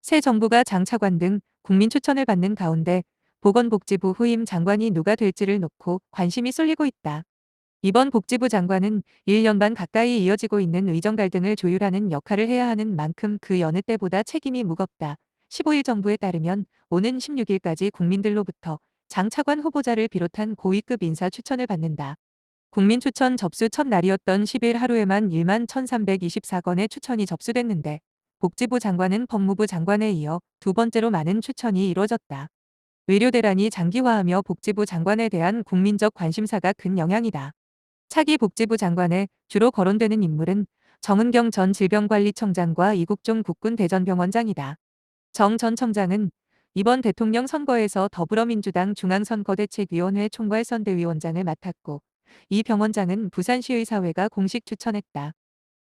새 정부가 장 차관 등 국민 추천을 받는 가운데 보건복지부 후임 장관이 누가 될지를 놓고 관심이 쏠리고 있다. 이번 복지부 장관은 1년 반 가까이 이어지고 있는 의정 갈등을 조율하는 역할을 해야 하는 만큼 그 여느 때보다 책임이 무겁다. 15일 정부에 따르면 오는 16일까지 국민들로부터 장 차관 후보자를 비롯한 고위급 인사 추천을 받는다. 국민 추천 접수 첫날이었던 10일 하루에만 1만 1,324건의 추천이 접수됐는데 복지부 장관은 법무부 장관에 이어 두 번째로 많은 추천이 이뤄졌다. 의료 대란이 장기화하며 복지부 장관에 대한 국민적 관심사가 큰 영향이다. 차기 복지부 장관에 주로 거론되는 인물은 정은경 전 질병관리청장과 이국종 국군 대전병원장이다. 정 전 청장은 이번 대통령 선거에서 더불어민주당 중앙선거대책위원회 총괄선대위원장을 맡았고 이 병원장은 부산시의사회가 공식 추천했다.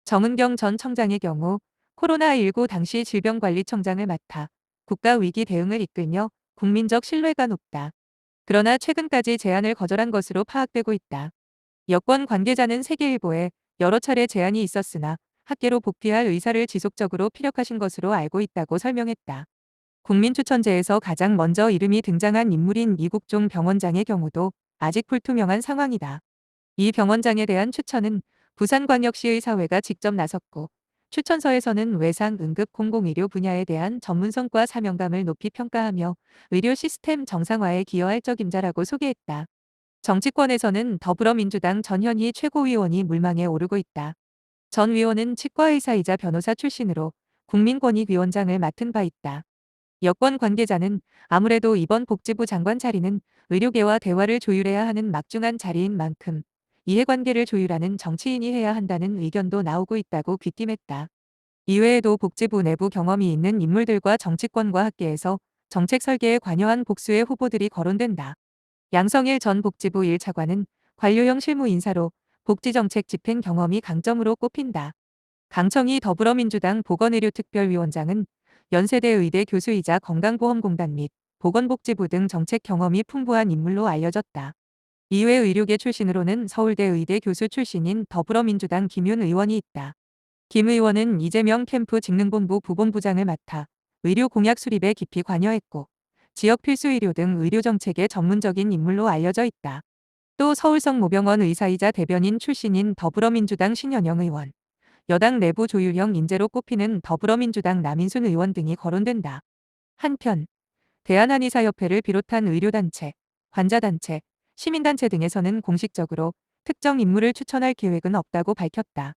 정은경 전 청장의 경우 코로나19 당시 질병관리청장을 맡아 국가위기 대응을 이끌며 국민적 신뢰가 높다. 그러나 최근까지 제안을 거절한 것으로 파악되고 있다. 여권 관계자는 세계일보에 여러 차례 제안이 있었으나 학계로 복귀할 의사를 지속적으로 피력하신 것으로 알고 있다고 설명했다. 국민추천제에서 가장 먼저 이름이 등장한 인물인 이국종 병원장의 경우도 아직 불투명한 상황이다. 이 병원장에 대한 추천은 부산광역시의 사회가 직접 나섰고 추천서에서는 외상, 응급, 공공의료 분야에 대한 전문성과 사명감을 높이 평가하며 의료 시스템 정상화에 기여할 적임자라고 소개했다. 정치권에서는 더불어민주당 전현희 최고위원이 물망에 오르고 있다. 전 위원은 치과의사이자 변호사 출신으로 국민권익위원장을 맡은 바 있다. 여권 관계자는 아무래도 이번 복지부 장관 자리는 의료계와 대화를 조율해야 하는 막중한 자리인 만큼 이해관계를 조율하는 정치인이 해야 한다는 의견도 나오고 있다고 귀띔했다. 이외에도 복지부 내부 경험이 있는 인물들과 정치권과 학계에서 정책 설계에 관여한 복수의 후보들이 거론된다. 양성일 전 복지부 1차관은 관료형 실무 인사로 복지정책 집행 경험이 강점으로 꼽힌다. 강청희 더불어민주당 보건의료특별위원장은 연세대 의대 교수이자 건강보험공단 및 보건복지부 등 정책 경험이 풍부한 인물로 알려졌다. 이외 의료계 출신으로는 서울대 의대 교수 출신인 더불어민주당 김윤 의원이 있다. 김 의원은 이재명 캠프 직능본부 부본부장을 맡아 의료 공약 수립에 깊이 관여했고 지역 필수 의료 등 의료 정책의 전문적인 인물로 알려져 있다. 또 서울성 모병원 의사이자 대변인 출신인 더불어민주당 신현영 의원, 여당 내부 조율형 인재로 꼽히는 더불어민주당 남인순 의원 등이 거론된다. 한편 대한한의사협회를 비롯한 의료단체, 환자단체, 시민단체 등에서는 공식적으로 특정 인물을 추천할 계획은 없다고 밝혔다.